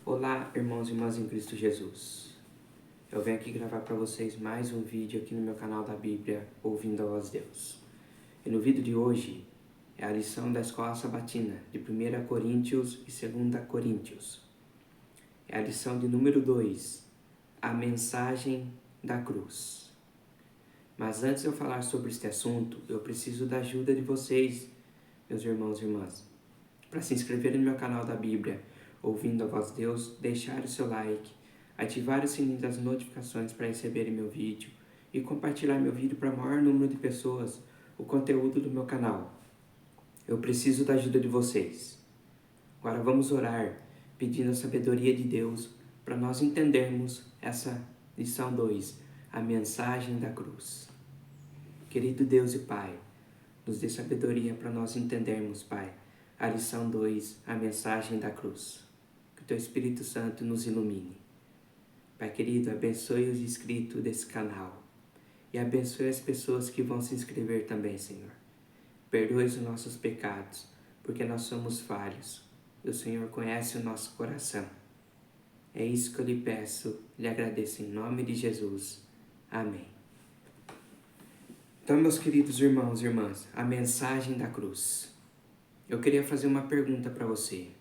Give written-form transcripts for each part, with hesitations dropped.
Olá, irmãos e irmãs em Cristo Jesus. Eu venho aqui gravar para vocês mais um vídeo aqui no meu canal da Bíblia, Ouvindo a Voz de Deus. E no vídeo de hoje é a lição da Escola Sabatina, de 1 Coríntios e 2 Coríntios. É a lição de número 2, a mensagem da cruz. Mas antes de eu falar sobre este assunto, eu preciso da ajuda de vocês, meus irmãos e irmãs, para se inscreverem no meu canal da Bíblia, Ouvindo a Voz de Deus, deixar o seu like, ativar o sininho das notificações para receberem meu vídeo e compartilhar meu vídeo para o maior número de pessoas, o conteúdo do meu canal. Eu preciso da ajuda de vocês. Agora vamos orar, pedindo a sabedoria de Deus para nós entendermos essa lição 2, a mensagem da cruz. Querido Deus e Pai, nos dê sabedoria para nós entendermos, Pai, a lição 2, a mensagem da cruz. Que o Teu Espírito Santo nos ilumine. Pai querido, abençoe os inscritos desse canal e abençoe as pessoas que vão se inscrever também, Senhor. Perdoe os nossos pecados, porque nós somos falhos e o Senhor conhece o nosso coração. É isso que eu lhe peço, lhe agradeço em nome de Jesus. Amém. Então, meus queridos irmãos e irmãs, a mensagem da cruz. Eu queria fazer uma pergunta para você.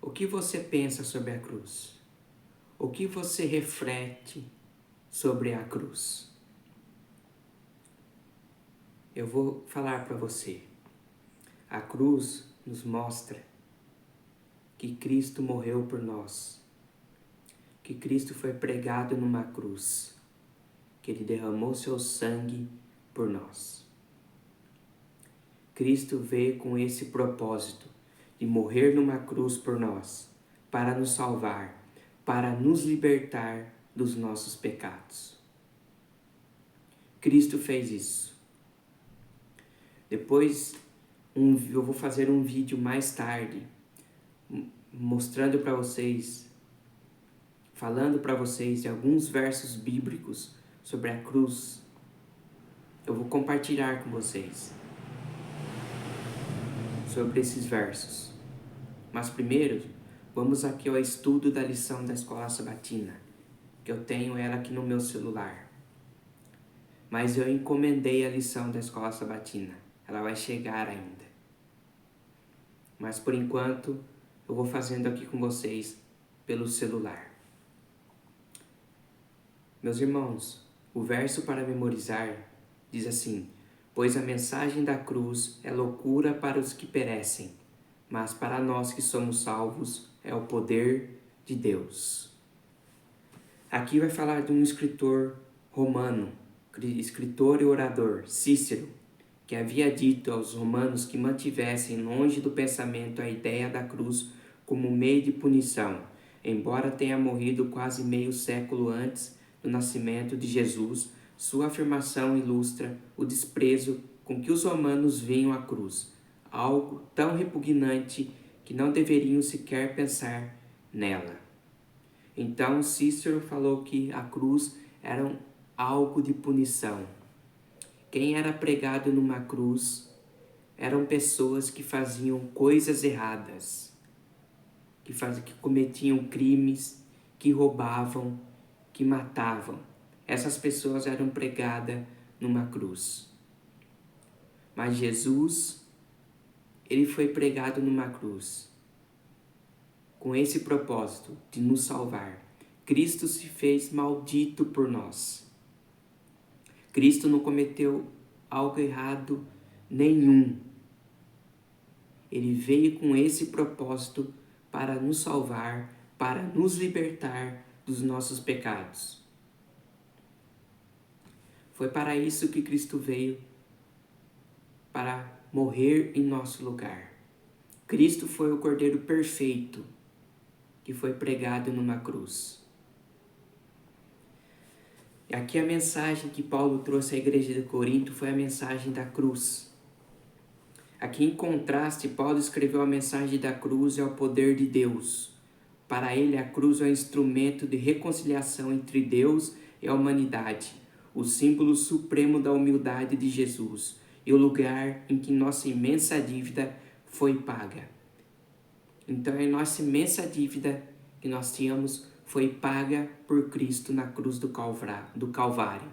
O que você pensa sobre a cruz? O que você reflete sobre a cruz? Eu vou falar para você. A cruz nos mostra que Cristo morreu por nós, que Cristo foi pregado numa cruz, que Ele derramou seu sangue por nós. Cristo veio com esse propósito de morrer numa cruz por nós, para nos salvar, para nos libertar dos nossos pecados. Cristo fez isso. Depois, eu vou fazer um vídeo mais tarde, mostrando para vocês, falando para vocês de alguns versos bíblicos sobre a cruz. Eu vou compartilhar com vocês sobre esses versos. Mas primeiro, vamos aqui ao estudo da lição da Escola Sabatina, que eu tenho ela aqui no meu celular. Mas eu encomendei a lição da Escola Sabatina, ela vai chegar ainda. Mas por enquanto, eu vou fazendo aqui com vocês pelo celular. Meus irmãos, o verso para memorizar diz assim: pois a mensagem da cruz é loucura para os que perecem, mas para nós que somos salvos é o poder de Deus. Aqui vai falar de um escritor romano, escritor e orador, Cícero, que havia dito aos romanos que mantivessem longe do pensamento a ideia da cruz como meio de punição, embora tenha morrido quase meio século antes do nascimento de Jesus. Sua afirmação ilustra o desprezo com que os romanos viam a cruz, algo tão repugnante que não deveriam sequer pensar nela. Então Cícero falou que a cruz era algo de punição. Quem era pregado numa cruz eram pessoas que faziam coisas erradas, que cometiam crimes, que roubavam, que matavam. Essas pessoas eram pregadas numa cruz. Mas Jesus, Ele foi pregado numa cruz com esse propósito de nos salvar. Cristo se fez maldito por nós. Cristo não cometeu algo errado nenhum. Ele veio com esse propósito para nos salvar, para nos libertar dos nossos pecados. Foi para isso que Cristo veio, para morrer em nosso lugar. Cristo foi o Cordeiro perfeito que foi pregado numa cruz. E aqui a mensagem que Paulo trouxe à igreja de Corinto foi a mensagem da cruz. Aqui em contraste, Paulo escreveu a mensagem da cruz é o poder de Deus. Para ele, a cruz é um instrumento de reconciliação entre Deus e a humanidade, o símbolo supremo da humildade de Jesus e o lugar em que nossa imensa dívida foi paga. Então a nossa imensa dívida que nós tínhamos foi paga por Cristo na cruz do Calvário.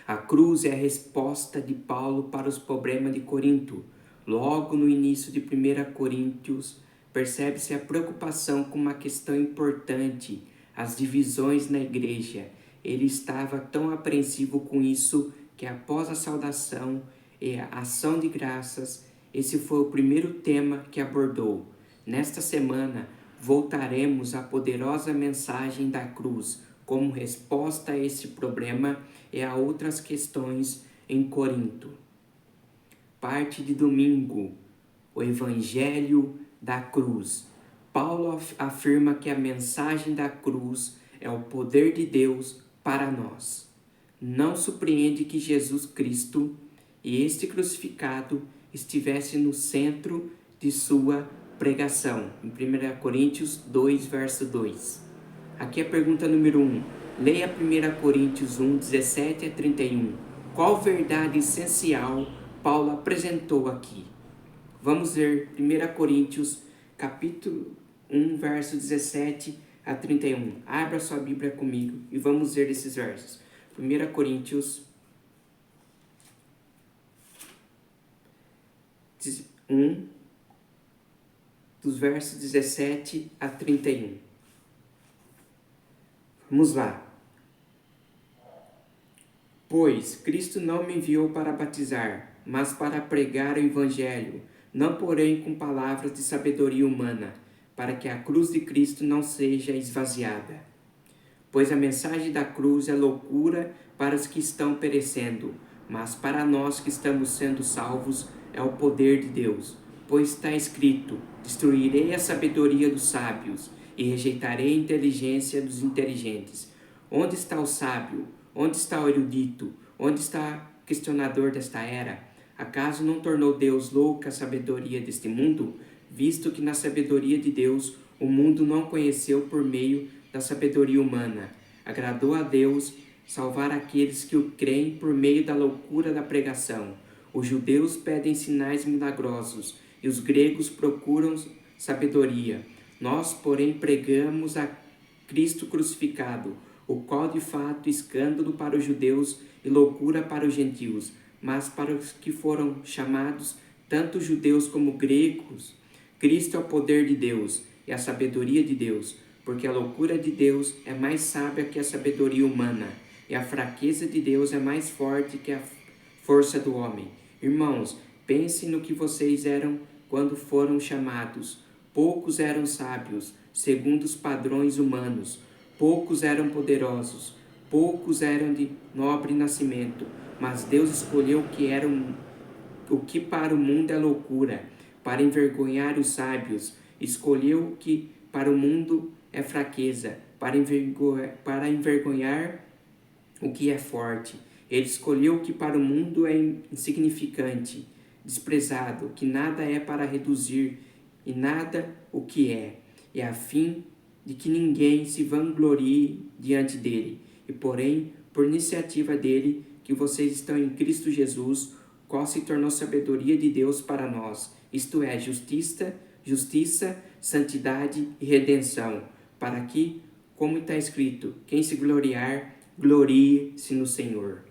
A cruz é a resposta de Paulo para os problemas de Corinto. Logo no início de 1 Coríntios, percebe-se a preocupação com uma questão importante, as divisões na igreja. Ele estava tão apreensivo com isso que após a saudação e a ação de graças, esse foi o primeiro tema que abordou. Nesta semana, voltaremos à poderosa mensagem da cruz como resposta a esse problema e a outras questões em Corinto. Parte de domingo, o Evangelho da cruz. Paulo afirma que a mensagem da cruz é o poder de Deus para nós. Não surpreende que Jesus Cristo e este crucificado estivesse no centro de sua pregação, em 1 Coríntios 2, verso 2. Aqui a pergunta número 1. Leia 1 Coríntios 1, 17 a 31. Qual verdade essencial Paulo apresentou aqui? Vamos ler 1 Coríntios, capítulo 1, verso 17 a 31. Abra sua Bíblia comigo e vamos ler esses versos. 1 Coríntios 1, dos versos 17 a 31. Vamos lá. Pois Cristo não me enviou para batizar, mas para pregar o Evangelho, não porém com palavras de sabedoria humana, para que a cruz de Cristo não seja esvaziada. Pois a mensagem da cruz é loucura para os que estão perecendo, mas para nós que estamos sendo salvos é o poder de Deus. Pois está escrito: destruirei a sabedoria dos sábios e rejeitarei a inteligência dos inteligentes. Onde está o sábio? Onde está o erudito? Onde está o questionador desta era? Acaso não tornou Deus louca a sabedoria deste mundo? Visto que na sabedoria de Deus o mundo não conheceu por meio da sabedoria humana. Agradou a Deus salvar aqueles que o creem por meio da loucura da pregação. Os judeus pedem sinais milagrosos e os gregos procuram sabedoria. Nós, porém, pregamos a Cristo crucificado, o qual de fato escândalo para os judeus e loucura para os gentios, mas para os que foram chamados, tanto judeus como gregos, Cristo é o poder de Deus e a sabedoria de Deus, porque a loucura de Deus é mais sábia que a sabedoria humana, e a fraqueza de Deus é mais forte que a força do homem. Irmãos, pensem no que vocês eram quando foram chamados. Poucos eram sábios, segundo os padrões humanos. Poucos eram poderosos. Poucos eram de nobre nascimento. Mas Deus escolheu o que para o mundo é loucura, para envergonhar os sábios. Escolheu o que para o mundo é fraqueza, para envergonhar o que é forte. Ele escolheu o que para o mundo é insignificante, desprezado, que nada é para reduzir e nada o que é, e a fim de que ninguém se vanglorie diante dele. E porém, por iniciativa dele, que vocês estão em Cristo Jesus, qual se tornou sabedoria de Deus para nós, isto é, justiça, santidade e redenção, para que, como está escrito, quem se gloriar, glorie-se no Senhor.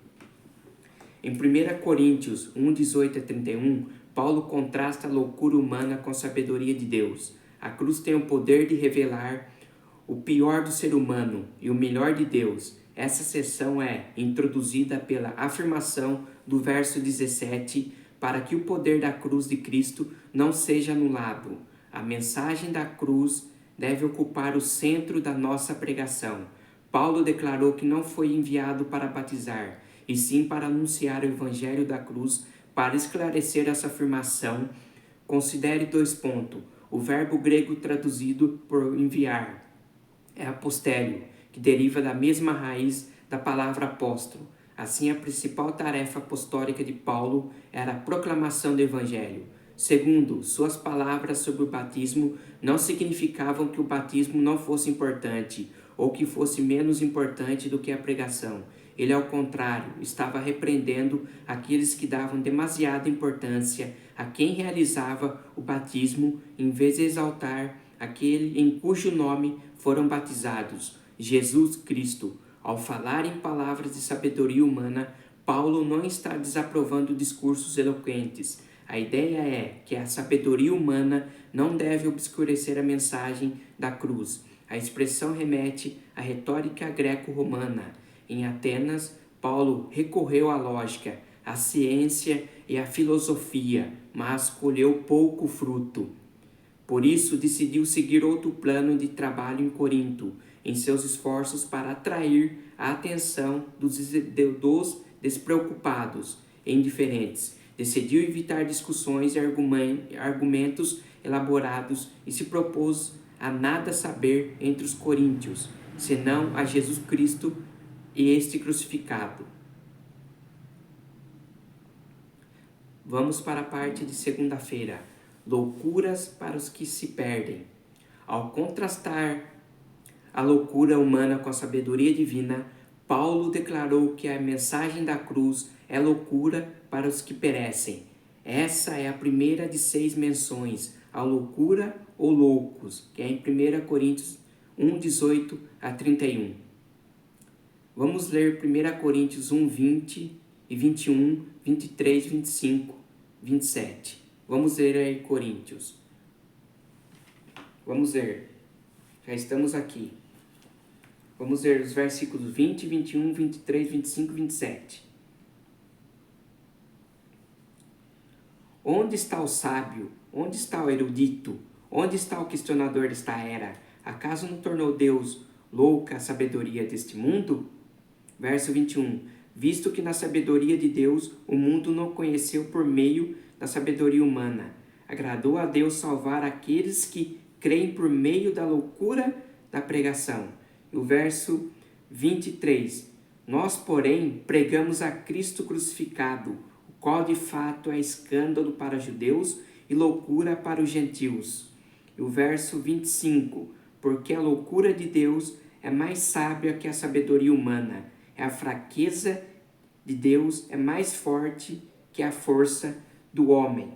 Em 1 Coríntios 1, 18 a 31, Paulo contrasta a loucura humana com a sabedoria de Deus. A cruz tem o poder de revelar o pior do ser humano e o melhor de Deus. Essa seção é introduzida pela afirmação do verso 17, para que o poder da cruz de Cristo não seja anulado. A mensagem da cruz deve ocupar o centro da nossa pregação. Paulo declarou que não foi enviado para batizar, e sim para anunciar o evangelho da cruz. Para esclarecer essa afirmação, considere 2 pontos. O verbo grego traduzido por enviar é apostélio, que deriva da mesma raiz da palavra apóstolo. Assim, a principal tarefa apostólica de Paulo era a proclamação do evangelho. Segundo, suas palavras sobre o batismo não significavam que o batismo não fosse importante ou que fosse menos importante do que a pregação. Ele, ao contrário, estava repreendendo aqueles que davam demasiada importância a quem realizava o batismo, em vez de exaltar aquele em cujo nome foram batizados, Jesus Cristo. Ao falar em palavras de sabedoria humana, Paulo não está desaprovando discursos eloquentes. A ideia é que a sabedoria humana não deve obscurecer a mensagem da cruz. A expressão remete à retórica greco-romana. Em Atenas, Paulo recorreu à lógica, à ciência e à filosofia, mas colheu pouco fruto. Por isso, decidiu seguir outro plano de trabalho em Corinto, em seus esforços para atrair a atenção dos despreocupados e indiferentes. Decidiu evitar discussões e argumentos elaborados e se propôs a nada saber entre os coríntios, senão a Jesus Cristo e este crucificado. Vamos para a parte de segunda-feira. Loucuras para os que se perdem. Ao contrastar a loucura humana com a sabedoria divina, Paulo declarou que a mensagem da cruz é loucura para os que perecem. Essa é a primeira de 6 menções à loucura ou loucos, que é em 1 Coríntios 1, 18 a 31. Vamos ler 1 Coríntios 1, 20 e 21, 23, 25, 27. Vamos ler aí Coríntios. Vamos ler. Já estamos aqui. Vamos ler os versículos 20, 21, 23, 25 e 27. Onde está o sábio? Onde está o erudito? Onde está o questionador desta era? Acaso não tornou Deus louca a sabedoria deste mundo? Verso 21. Visto que na sabedoria de Deus o mundo não conheceu por meio da sabedoria humana, agradou a Deus salvar aqueles que creem por meio da loucura da pregação. E o verso 23. Nós, porém, pregamos a Cristo crucificado, o qual de fato é escândalo para os judeus e loucura para os gentios. E o verso 25. Porque a loucura de Deus é mais sábia que a sabedoria humana, a fraqueza de Deus é mais forte que a força do homem.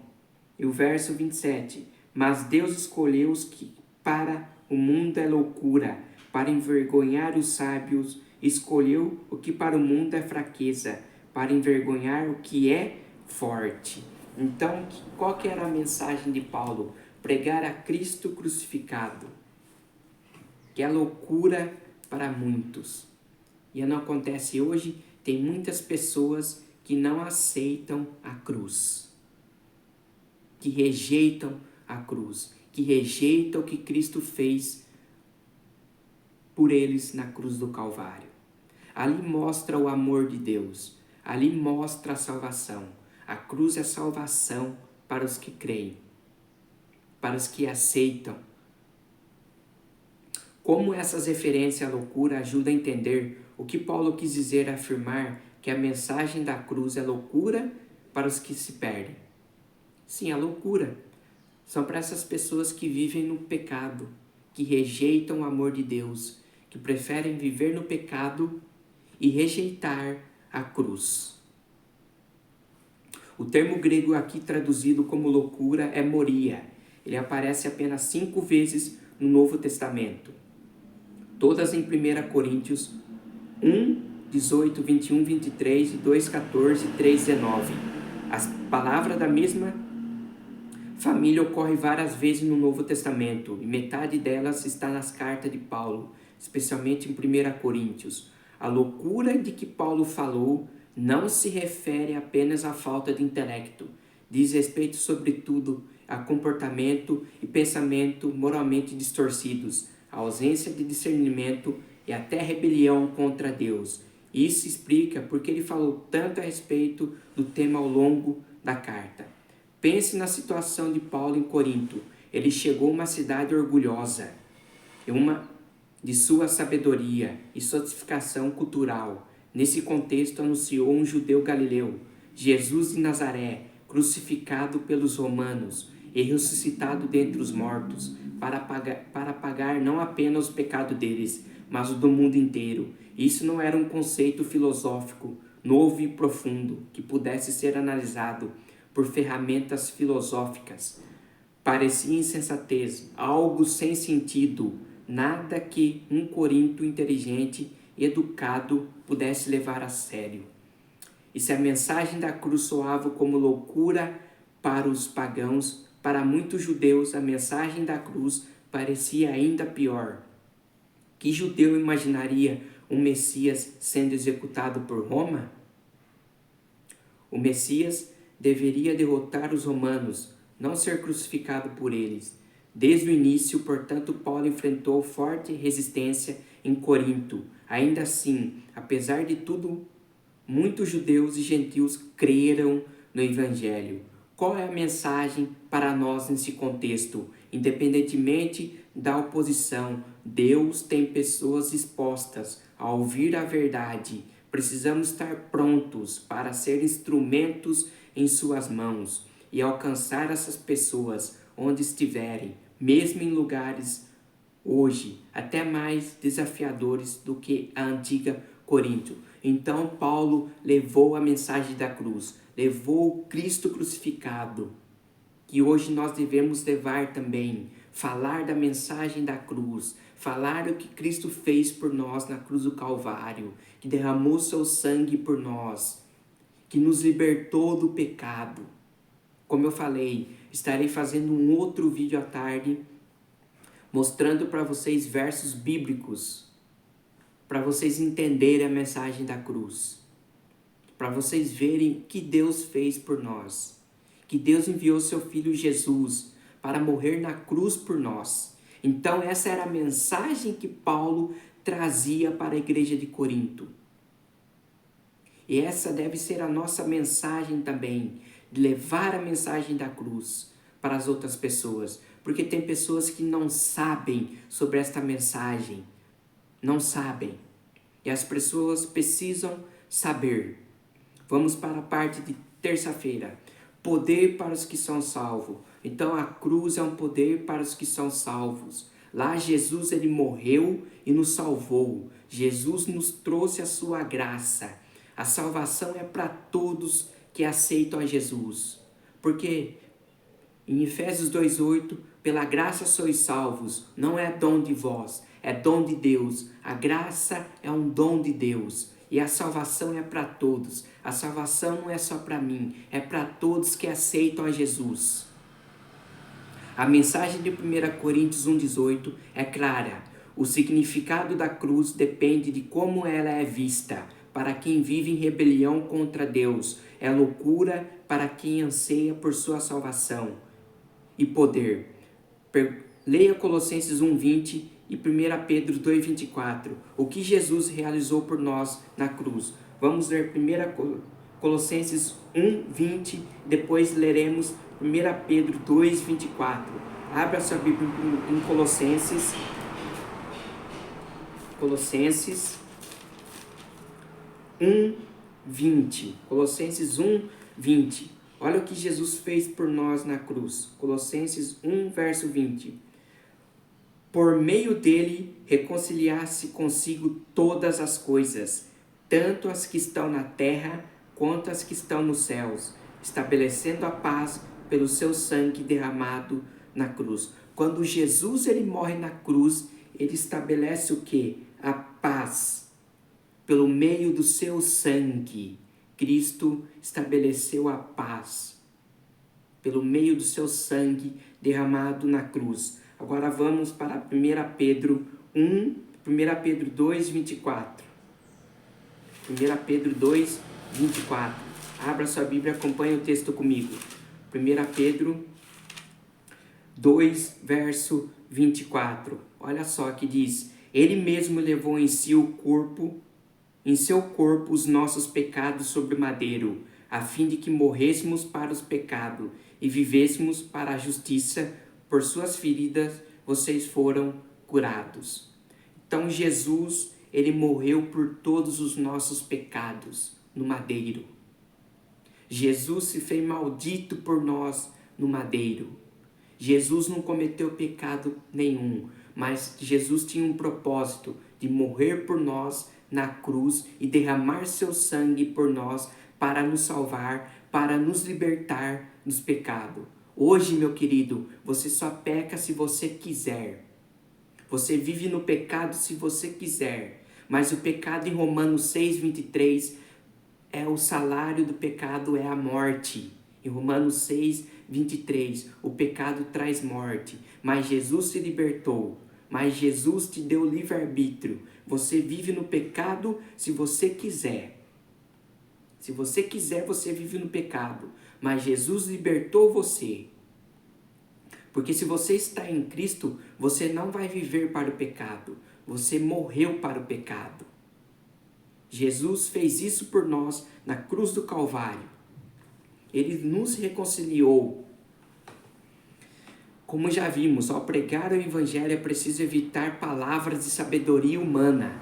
E o verso 27. Mas Deus escolheu os que para o mundo é loucura, para envergonhar os sábios, escolheu o que para o mundo é fraqueza, para envergonhar o que é forte. Então, qual que era a mensagem de Paulo? Pregar a Cristo crucificado, que é loucura para muitos. E não acontece hoje, tem muitas pessoas que não aceitam a cruz, que rejeitam a cruz, que rejeitam o que Cristo fez por eles na cruz do Calvário. Ali mostra o amor de Deus, ali mostra a salvação. A cruz é salvação para os que creem, para os que aceitam. Como essas referências à loucura ajudam a entender o que Paulo quis dizer ao afirmar que a mensagem da cruz é loucura para os que se perdem? Sim, a loucura são para essas pessoas que vivem no pecado, que rejeitam o amor de Deus, que preferem viver no pecado e rejeitar a cruz. O termo grego aqui traduzido como loucura é moria. Ele aparece apenas 5 vezes no Novo Testamento. Todas em 1 Coríntios 1, 18, 21, 23, 2, 14 e 3, 19. As palavras da mesma família ocorrem várias vezes no Novo Testamento, e metade delas está nas cartas de Paulo, especialmente em 1 Coríntios. A loucura de que Paulo falou não se refere apenas à falta de intelecto, diz respeito sobretudo a comportamento e pensamento moralmente distorcidos, a ausência de discernimento e até rebelião contra Deus. Isso explica porque ele falou tanto a respeito do tema ao longo da carta. Pense na situação de Paulo em Corinto. Ele chegou a uma cidade orgulhosa, de sua sabedoria e sofisticação cultural. Nesse contexto, anunciou um judeu galileu, Jesus de Nazaré, crucificado pelos romanos. e ressuscitado dentre os mortos, para pagar não apenas o pecado deles, mas o do mundo inteiro. Isso não era um conceito filosófico, novo e profundo, que pudesse ser analisado por ferramentas filosóficas. Parecia insensatez, algo sem sentido, nada que um corinto inteligente e educado pudesse levar a sério. E se a mensagem da cruz soava como loucura para os pagãos, para muitos judeus a mensagem da cruz parecia ainda pior. Que judeu imaginaria um Messias sendo executado por Roma? O Messias deveria derrotar os romanos, não ser crucificado por eles. Desde o início, portanto, Paulo enfrentou forte resistência em Corinto. Ainda assim, apesar de tudo, muitos judeus e gentios creram no Evangelho. Qual é a mensagem para nós nesse contexto? Independentemente da oposição, Deus tem pessoas dispostas a ouvir a verdade. Precisamos estar prontos para ser instrumentos em suas mãos e alcançar essas pessoas onde estiverem, mesmo em lugares hoje até mais desafiadores do que a antiga Corinto. Então Paulo levou a mensagem da cruz, levou Cristo crucificado, que hoje nós devemos levar também, falar da mensagem da cruz, falar o que Cristo fez por nós na cruz do Calvário, que derramou seu sangue por nós, que nos libertou do pecado. Como eu falei, estarei fazendo um outro vídeo à tarde, mostrando para vocês versos bíblicos, para vocês entenderem a mensagem da cruz, para vocês verem o que Deus fez por nós, que Deus enviou seu Filho Jesus para morrer na cruz por nós. Então essa era a mensagem que Paulo trazia para a igreja de Corinto. E essa deve ser a nossa mensagem também, de levar a mensagem da cruz para as outras pessoas. Porque tem pessoas que não sabem sobre esta mensagem, não sabem. E as pessoas precisam saber. Vamos para a parte de terça-feira. Poder para os que são salvos. Então a cruz é um poder para os que são salvos. Lá Jesus ele morreu e nos salvou. Jesus nos trouxe a sua graça. A salvação é para todos que aceitam a Jesus. Porque em Efésios 2:8, pela graça sois salvos, não é dom de vós, é dom de Deus. A graça é um dom de Deus. E a salvação é para todos. A salvação não é só para mim, é para todos que aceitam a Jesus. A mensagem de 1 Coríntios 1:18 é clara. O significado da cruz depende de como ela é vista. Para quem vive em rebelião contra Deus, é loucura para quem anseia por sua salvação e poder. Leia Colossenses 1:20 e 1 Pedro 2:24. O que Jesus realizou por nós na cruz. Vamos ler 1 Colossenses 1:20, depois leremos 1 Pedro 2:24. Abra sua Bíblia em Colossenses 1:20. Colossenses 1:20. Olha o que Jesus fez por nós na cruz. Colossenses 1, verso 20. Por meio dele, reconciliar-se consigo todas as coisas, tanto as que estão na terra, quanto as que estão nos céus, estabelecendo a paz pelo seu sangue derramado na cruz. Quando Jesus ele morre na cruz, ele estabelece o quê? A paz. Pelo meio do seu sangue, Cristo estabeleceu a paz. Pelo meio do seu sangue derramado na cruz. Agora vamos para 1 Pedro 2:24. 1 Pedro 2:24. Abra sua Bíblia e acompanhe o texto comigo. 1 Pedro 2, verso 24. Olha só que diz: Ele mesmo levou em seu corpo os nossos pecados sobre o madeiro, a fim de que morrêssemos para os pecados e vivêssemos para a justiça. Por suas feridas vocês foram curados. Então Jesus, ele morreu por todos os nossos pecados no madeiro. Jesus se fez maldito por nós no madeiro. Jesus não cometeu pecado nenhum, mas Jesus tinha um propósito de morrer por nós na cruz e derramar seu sangue por nós para nos salvar, para nos libertar dos pecados. Hoje, meu querido, você só peca se você quiser. Você vive no pecado se você quiser. Mas o pecado em Romanos 6:23 é o salário do pecado é a morte. Em Romanos 6:23, o pecado traz morte, mas Jesus se libertou. Mas Jesus te deu livre-arbítrio. Você vive no pecado se você quiser. Se você quiser, você vive no pecado. Mas Jesus libertou você. Porque se você está em Cristo, você não vai viver para o pecado. Você morreu para o pecado. Jesus fez isso por nós na cruz do Calvário. Ele nos reconciliou. Como já vimos, ao pregar o Evangelho é preciso evitar palavras de sabedoria humana,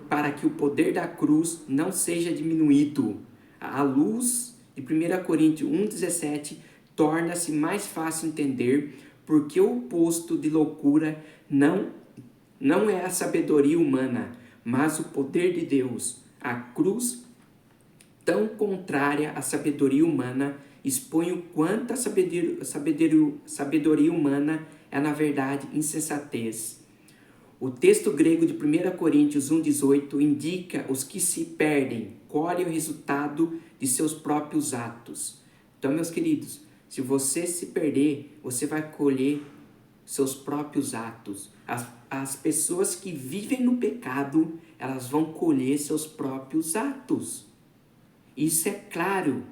para que o poder da cruz não seja diminuído. A luz de 1 Coríntios 1,17 torna-se mais fácil entender porque o oposto de loucura não é a sabedoria humana, mas o poder de Deus. A cruz, tão contrária à sabedoria humana, expõe o quanto a sabedoria humana é, na verdade, insensatez. O texto grego de 1 Coríntios 1,18 indica os que se perdem, colhem o resultado de seus próprios atos. Então, meus queridos, se você se perder, você vai colher seus próprios atos. As pessoas que vivem no pecado, elas vão colher seus próprios atos. Isso é claro.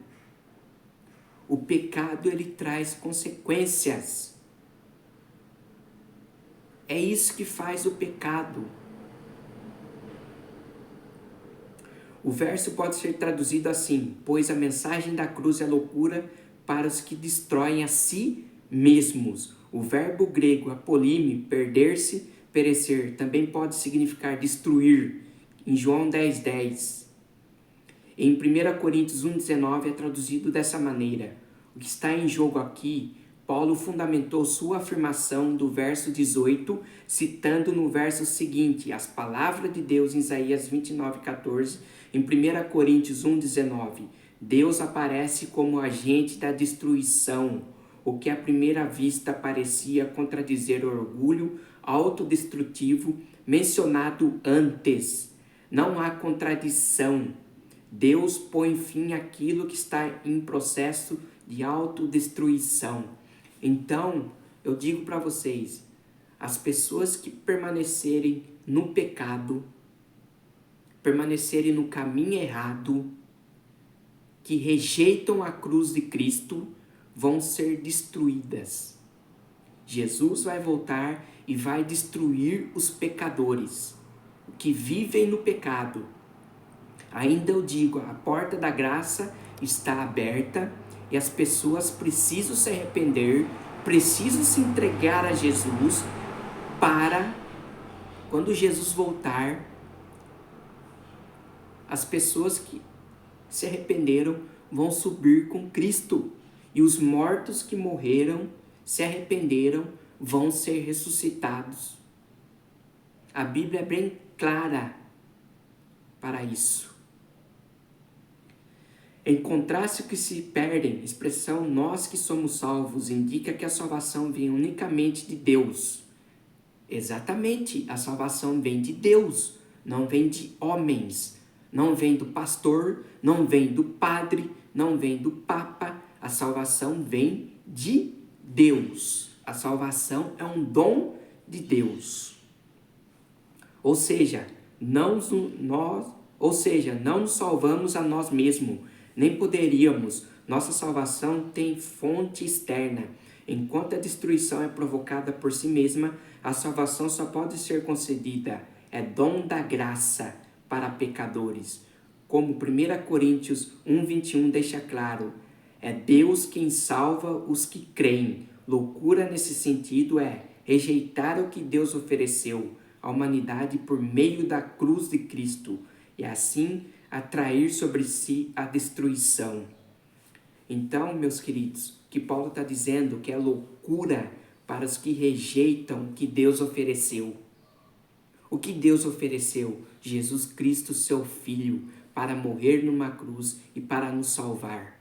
O pecado, ele traz consequências. É isso que faz o pecado. O verso pode ser traduzido assim: pois a mensagem da cruz é loucura para os que destroem a si mesmos. O verbo grego apolime, perder-se, perecer, também pode significar destruir. Em João 10:10. Em 1 Coríntios 1,19 é traduzido dessa maneira. O que está em jogo aqui, Paulo fundamentou sua afirmação do verso 18, citando no verso seguinte as palavras de Deus em Isaías 29:14, em 1 Coríntios 1,19. Deus aparece como agente da destruição, o que à primeira vista parecia contradizer o orgulho autodestrutivo mencionado antes. Não há contradição. Deus põe fim àquilo que está em processo de autodestruição. Então, eu digo para vocês, as pessoas que permanecerem no pecado, permanecerem no caminho errado, que rejeitam a cruz de Cristo, vão ser destruídas. Jesus vai voltar e vai destruir os pecadores, que vivem no pecado. Ainda eu digo, a porta da graça está aberta e as pessoas precisam se arrepender, precisam se entregar a Jesus para, quando Jesus voltar, as pessoas que se arrependeram vão subir com Cristo e os mortos que morreram, se arrependeram, vão ser ressuscitados. A Bíblia é bem clara para isso. Em contraste que se perdem, a expressão nós que somos salvos indica que a salvação vem unicamente de Deus. Exatamente, a salvação vem de Deus, não vem de homens, não vem do pastor, não vem do padre, não vem do papa. A salvação vem de Deus. A salvação é um dom de Deus. Ou seja, não nos salvamos a nós mesmos, nem poderíamos. Nossa salvação tem fonte externa. Enquanto a destruição é provocada por si mesma, a salvação só pode ser concedida. É dom da graça para pecadores. Como 1 Coríntios 1:21 deixa claro, é Deus quem salva os que creem. Loucura nesse sentido é rejeitar o que Deus ofereceu à humanidade por meio da cruz de Cristo e assim atrair sobre si a destruição. Então, meus queridos, que Paulo está dizendo que é loucura para os que rejeitam o que Deus ofereceu. O que Deus ofereceu? Jesus Cristo, seu Filho, para morrer numa cruz e para nos salvar.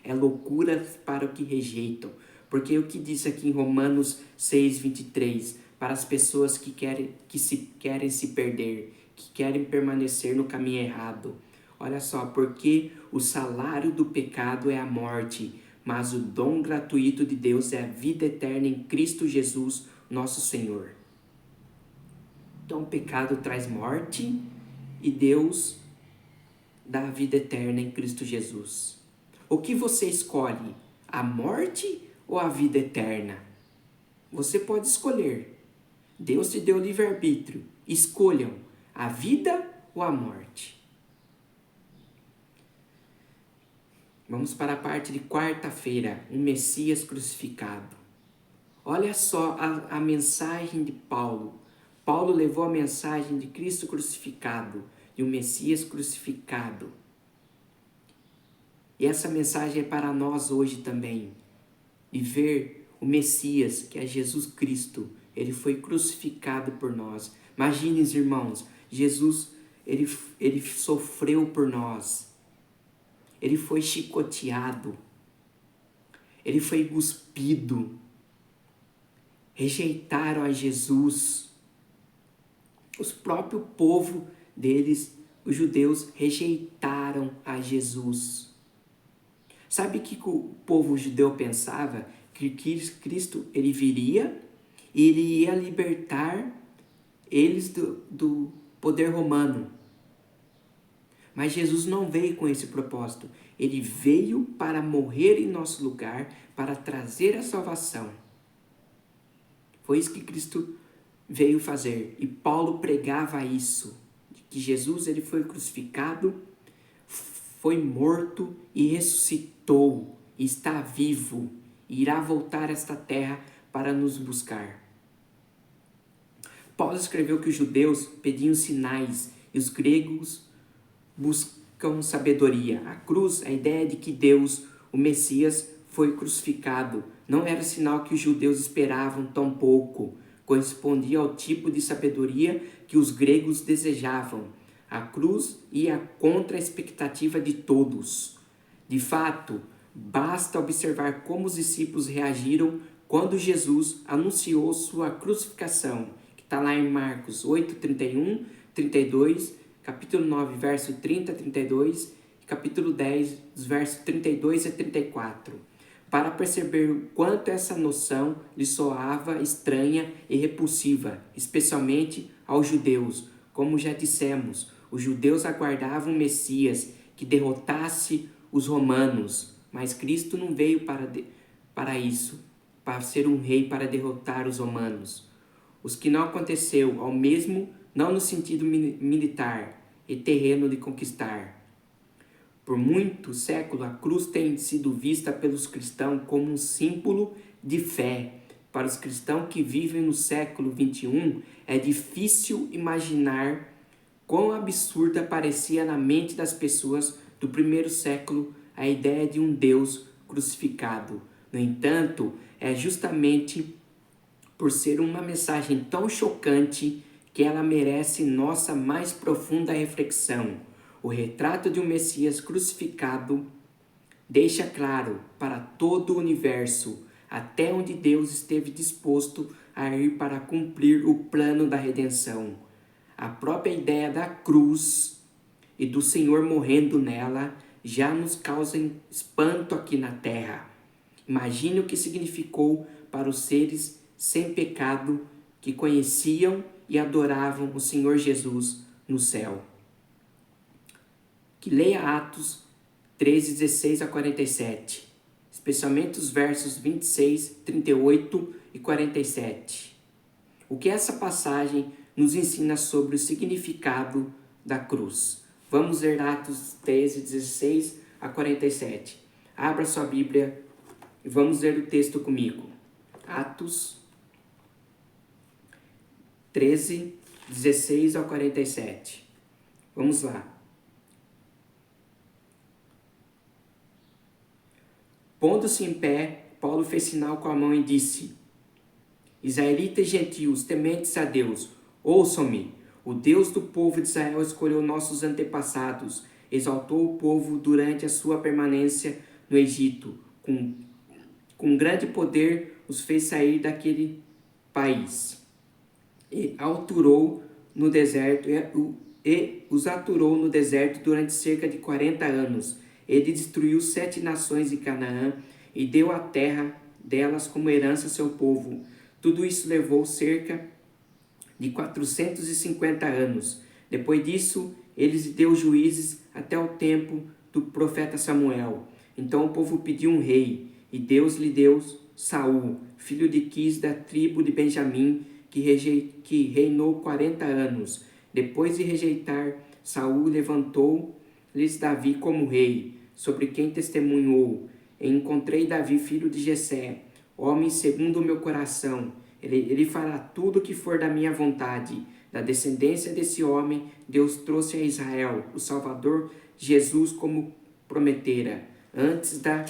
É loucura para os que rejeitam. Porque o que diz aqui em Romanos 6:23, para as pessoas que querem se perder, que querem permanecer no caminho errado. Olha só, porque o salário do pecado é a morte, mas o dom gratuito de Deus é a vida eterna em Cristo Jesus, nosso Senhor. Então o pecado traz morte e Deus dá a vida eterna em Cristo Jesus. O que você escolhe? A morte ou a vida eterna? Você pode escolher. Deus te deu livre-arbítrio. Escolham a vida ou a morte. Vamos para a parte de quarta-feira, o Messias crucificado. Olha só a mensagem de Paulo. Paulo levou a mensagem de Cristo crucificado, de um Messias crucificado. E essa mensagem é para nós hoje também. E ver o Messias, que é Jesus Cristo, ele foi crucificado por nós. Imaginem, irmãos, Jesus, ele sofreu por nós. Ele foi chicoteado. Ele foi cuspido. Rejeitaram a Jesus. Os próprios povo deles, os judeus, rejeitaram a Jesus. Sabe o que o povo judeu pensava? Que Cristo ele viria e ele ia libertar eles do poder romano. Mas Jesus não veio com esse propósito. Ele veio para morrer em nosso lugar, para trazer a salvação. Foi isso que Cristo veio fazer. E Paulo pregava isso, que Jesus ele foi crucificado, foi morto e ressuscitou, está vivo, e irá voltar a esta terra para nos buscar. Paulo escreveu que os judeus pediam sinais e os gregos buscam sabedoria. A cruz, a ideia de que Deus, o Messias, foi crucificado, não era sinal que os judeus esperavam tão pouco. Correspondia ao tipo de sabedoria que os gregos desejavam. A cruz ia contra a expectativa de todos. De fato, basta observar como os discípulos reagiram quando Jesus anunciou sua crucificação, que está lá em Marcos 8, 31, 32, capítulo 9, verso 30 a 32, e capítulo 10, dos versos 32 a 34. Para perceber o quanto essa noção lhe soava estranha e repulsiva, especialmente aos judeus. Como já dissemos, os judeus aguardavam um Messias que derrotasse os romanos, mas Cristo não veio para isso, para ser um rei para derrotar os romanos. Os que não aconteceu ao mesmo, não no sentido militar e terreno de conquistar. Por muitos séculos, a cruz tem sido vista pelos cristãos como um símbolo de fé. Para os cristãos que vivem no século XXI, é difícil imaginar quão absurda parecia na mente das pessoas do primeiro século a ideia de um Deus crucificado. No entanto, é justamente por ser uma mensagem tão chocante que ela merece nossa mais profunda reflexão. O retrato de um Messias crucificado deixa claro para todo o universo até onde Deus esteve disposto a ir para cumprir o plano da redenção. A própria ideia da cruz e do Senhor morrendo nela já nos causa espanto aqui na terra. Imagine o que significou para os seres sem pecado que conheciam e adoravam o Senhor Jesus no céu. Que leia Atos 13, 16 a 47, especialmente os versos 26, 38 e 47. O que essa passagem nos ensina sobre o significado da cruz? Vamos ler Atos 13, 16 a 47. Abra sua Bíblia e vamos ler o texto comigo. Atos 13, 16 ao 47. Vamos lá. Pondo-se em pé, Paulo fez sinal com a mão e disse: Israelitas e gentios, tementes a Deus, ouçam-me. O Deus do povo de Israel escolheu nossos antepassados, exaltou o povo durante a sua permanência no Egito. Com grande poder os fez sair daquele país. E os aturou no deserto durante cerca de 40 anos. Ele destruiu 7 nações de Canaã e deu a terra delas como herança a seu povo. Tudo isso levou cerca de 450 anos. Depois disso, ele deu juízes até o tempo do profeta Samuel. Então o povo pediu um rei, e Deus lhe deu Saul, filho de Quis, da tribo de Benjamim, que reinou 40 anos. Depois de rejeitar Saul, levantou-lhes Davi como rei, sobre quem testemunhou: Encontrei Davi, filho de Jessé, homem segundo o meu coração. Ele fará tudo o que for da minha vontade. Da descendência desse homem, Deus trouxe a Israel o Salvador Jesus, como prometera. Antes da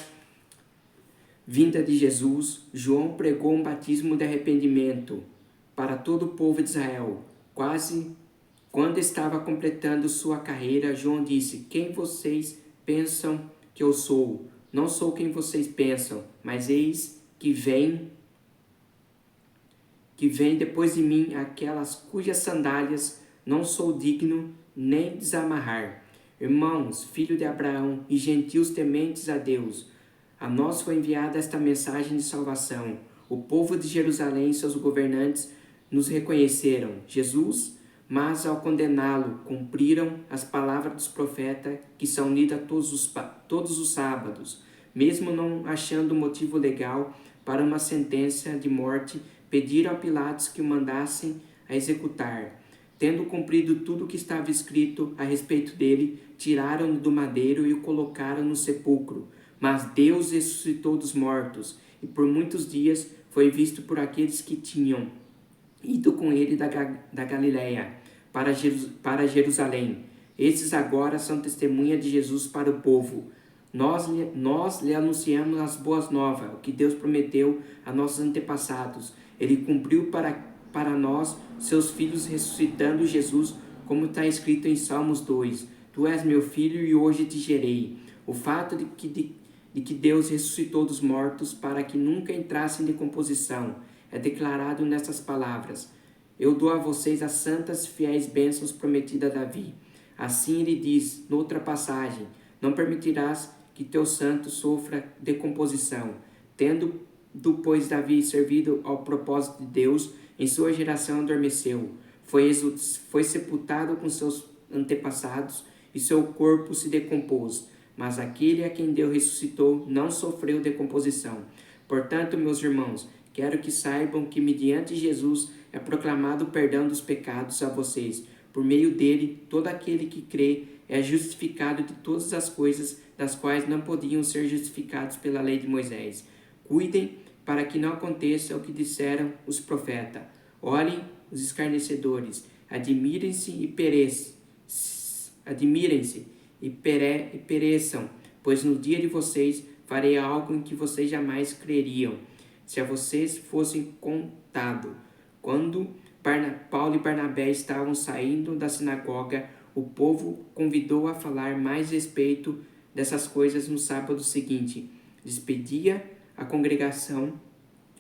vinda de Jesus, João pregou um batismo de arrependimento para todo o povo de Israel. Quase quando estava completando sua carreira, João disse: Quem vocês pensam que eu sou? Não sou quem vocês pensam, mas eis que vem depois de mim aquelas cujas sandálias não sou digno nem desamarrar. Irmãos, filhos de Abraão e gentios tementes a Deus, a nós foi enviada esta mensagem de salvação. O povo de Jerusalém e seus governantes nos reconheceram Jesus, mas ao condená-lo, cumpriram as palavras dos profetas que são lidas todos os sábados. Mesmo não achando motivo legal para uma sentença de morte, pediram a Pilatos que o mandassem a executar. Tendo cumprido tudo o que estava escrito a respeito dele, tiraram-no do madeiro e o colocaram no sepulcro. Mas Deus ressuscitou dos mortos, e por muitos dias foi visto por aqueles que tinham ido com ele da Galiléia para Jerusalém. Esses agora são testemunha de Jesus para o povo. Nós lhe anunciamos as boas novas, o que Deus prometeu a nossos antepassados. Ele cumpriu para nós, seus filhos, ressuscitando Jesus, como está escrito em Salmos 2. Tu és meu filho e hoje te gerei. O fato de que Deus ressuscitou dos mortos para que nunca entrasse em decomposição é declarado nessas palavras: Eu dou a vocês as santas e fiéis bênçãos prometidas a Davi. Assim ele diz, noutra passagem: Não permitirás que teu santo sofra decomposição. Tendo, pois, Davi servido ao propósito de Deus, em sua geração adormeceu. Foi sepultado com seus antepassados e seu corpo se decompôs. Mas aquele a quem Deus ressuscitou não sofreu decomposição. Portanto, meus irmãos, quero que saibam que mediante Jesus é proclamado o perdão dos pecados a vocês. Por meio dele, todo aquele que crê é justificado de todas as coisas das quais não podiam ser justificados pela lei de Moisés. Cuidem para que não aconteça o que disseram os profetas. Olhem os escarnecedores, admirem-se e pereçam, pois no dia de vocês farei algo em que vocês jamais creriam, se a vocês fossem contado. Quando Paulo e Barnabé estavam saindo da sinagoga, o povo convidou a falar mais a respeito dessas coisas no sábado seguinte. Despedia a congregação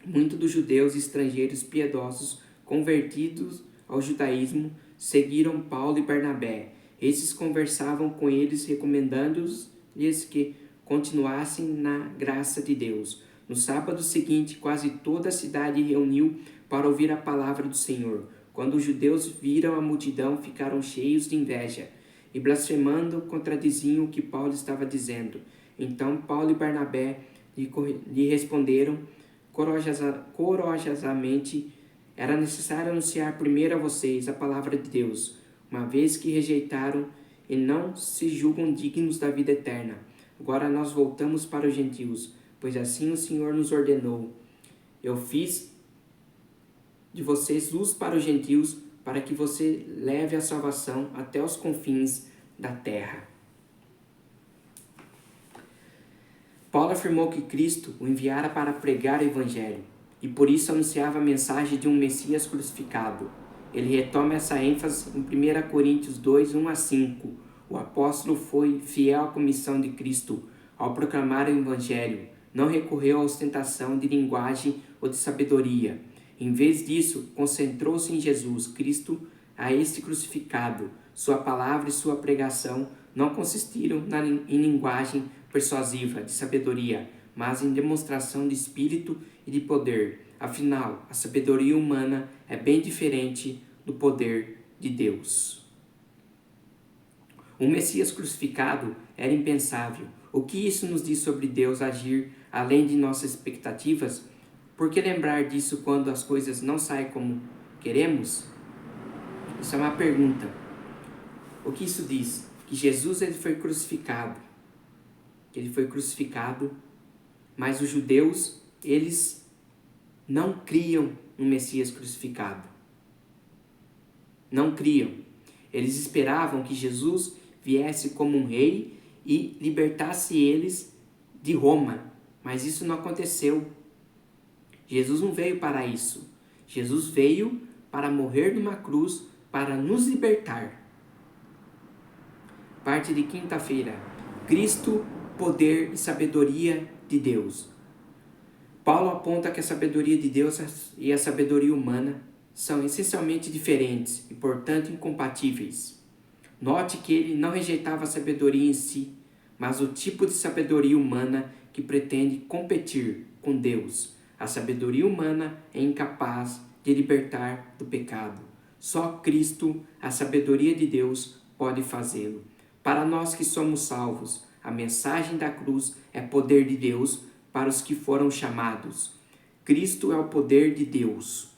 muito dos judeus e estrangeiros piedosos convertidos ao judaísmo seguiram Paulo e Barnabé. Esses conversavam com eles, recomendando-lhes que continuassem na graça de Deus. No sábado seguinte, quase toda a cidade reuniu para ouvir a palavra do Senhor. Quando os judeus viram a multidão, ficaram cheios de inveja e, blasfemando, contradiziam o que Paulo estava dizendo. Então Paulo e Barnabé lhe responderam corajosamente: era necessário anunciar primeiro a vocês a palavra de Deus, uma vez que rejeitaram e não se julgam dignos da vida eterna. Agora nós voltamos para os gentios, pois assim o Senhor nos ordenou. Eu fiz de vocês luz para os gentios, para que você leve a salvação até os confins da terra. Paulo afirmou que Cristo o enviara para pregar o Evangelho e por isso anunciava a mensagem de um Messias crucificado. Ele retoma essa ênfase em 1 Coríntios 2, 1 a 5. O apóstolo foi fiel à comissão de Cristo ao proclamar o Evangelho. Não recorreu à ostentação de linguagem ou de sabedoria. Em vez disso, concentrou-se em Jesus Cristo, a este crucificado. Sua palavra e sua pregação não consistiram em linguagem persuasiva de sabedoria, mas em demonstração de espírito e de poder. Afinal, a sabedoria humana é bem diferente do poder de Deus. Um Messias crucificado era impensável. O que isso nos diz sobre Deus agir além de nossas expectativas? Por que lembrar disso quando as coisas não saem como queremos? Isso é uma pergunta. O que isso diz? Que Jesus ele foi crucificado. Ele foi crucificado, mas os judeus, eles não criam no Messias crucificado. Não criam. Eles esperavam que Jesus viesse como um rei e libertasse eles de Roma. Mas isso não aconteceu. Jesus não veio para isso. Jesus veio para morrer numa cruz, para nos libertar. Parte de quinta-feira. Cristo, poder e sabedoria de Deus. Paulo aponta que a sabedoria de Deus e a sabedoria humana são essencialmente diferentes e, portanto, incompatíveis. Note que ele não rejeitava a sabedoria em si, mas o tipo de sabedoria humana que pretende competir com Deus. A sabedoria humana é incapaz de libertar do pecado. Só Cristo, a sabedoria de Deus, pode fazê-lo. Para nós que somos salvos, a mensagem da cruz é poder de Deus para os que foram chamados. Cristo é o poder de Deus.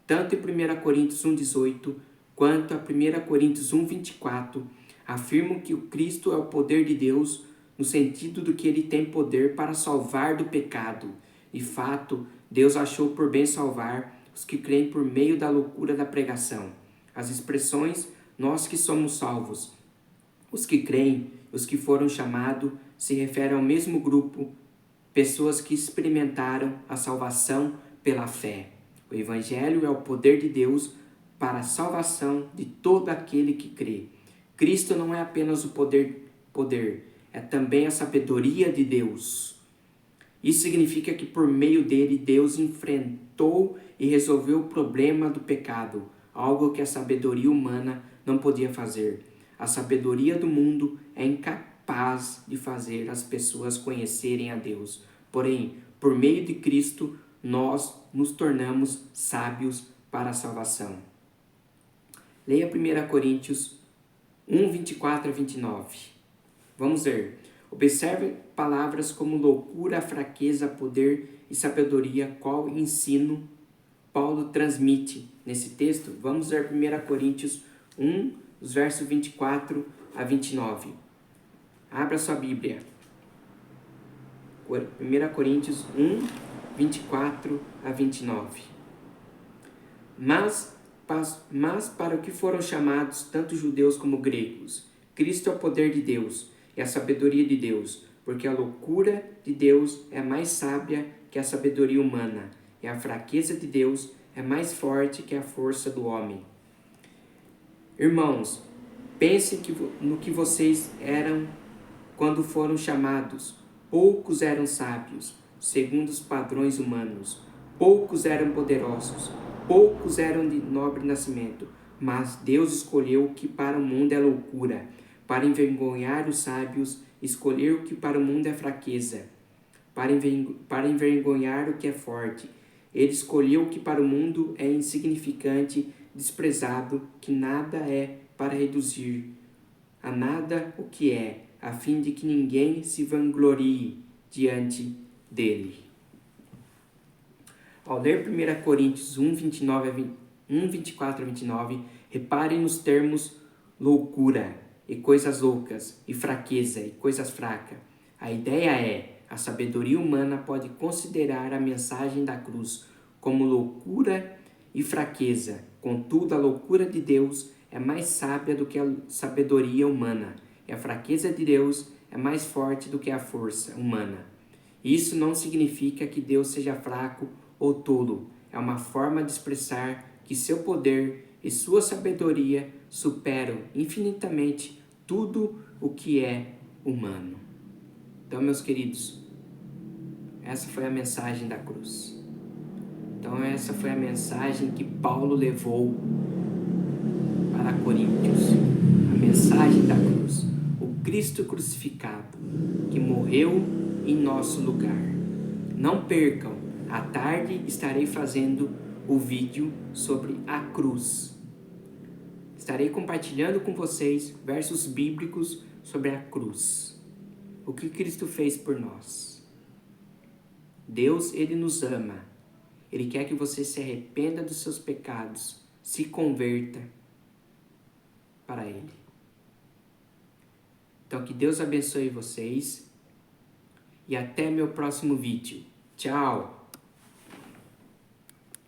Tanto em 1 Coríntios 1,18 quanto a 1 Coríntios 1,24 afirmam que o Cristo é o poder de Deus no sentido do que ele tem poder para salvar do pecado. De fato, Deus achou por bem salvar os que creem por meio da loucura da pregação. As expressões nós que somos salvos, os que creem, os que foram chamados, se referem ao mesmo grupo, pessoas que experimentaram a salvação pela fé. O Evangelho é o poder de Deus para a salvação de todo aquele que crê. Cristo não é apenas o poder, é também a sabedoria de Deus. Isso significa que por meio dele, Deus enfrentou e resolveu o problema do pecado, algo que a sabedoria humana não podia fazer. A sabedoria do mundo é incapaz de fazer as pessoas conhecerem a Deus. Porém, por meio de Cristo, nós nos tornamos sábios para a salvação. Leia 1 Coríntios 1, 24 a 29. Vamos ver. Observe palavras como loucura, fraqueza, poder e sabedoria, qual ensino Paulo transmite nesse texto. Vamos ver 1 Coríntios 1, os versos 24 a 29. Abra sua Bíblia. 1 Coríntios 1, 24 a 29. Mas para o que foram chamados, tanto judeus como gregos, Cristo é o poder de Deus e a sabedoria de Deus, porque a loucura de Deus é mais sábia que a sabedoria humana, e a fraqueza de Deus é mais forte que a força do homem. Irmãos, pensem no que vocês eram quando foram chamados. Poucos eram sábios, segundo os padrões humanos. Poucos eram poderosos. Poucos eram de nobre nascimento. Mas Deus escolheu o que para o mundo é loucura, para envergonhar os sábios, escolheu o que para o mundo é fraqueza, para envergonhar o que é forte. Ele escolheu o que para o mundo é insignificante, desprezado, que nada é, para reduzir a nada o que é, a fim de que ninguém se vanglorie diante dele. Ao ler 1 Coríntios 1, 24 a 29, reparem nos termos loucura e coisas loucas, e fraqueza e coisas fracas. A ideia é: a sabedoria humana pode considerar a mensagem da cruz como loucura e fraqueza. Contudo, a loucura de Deus é mais sábia do que a sabedoria humana, e a fraqueza de Deus é mais forte do que a força humana. Isso não significa que Deus seja fraco ou tolo. É uma forma de expressar que seu poder e sua sabedoria superam infinitamente tudo o que é humano. Então, meus queridos, essa foi a mensagem da cruz. Então, essa foi a mensagem que Paulo levou para Coríntios. A mensagem da cruz. O Cristo crucificado, que morreu em nosso lugar. Não percam, à tarde estarei fazendo o vídeo sobre a cruz. Estarei compartilhando com vocês versos bíblicos sobre a cruz. O que Cristo fez por nós. Deus, Ele nos ama. Ele quer que você se arrependa dos seus pecados, se converta para Ele. Então, que Deus abençoe vocês e até meu próximo vídeo. Tchau!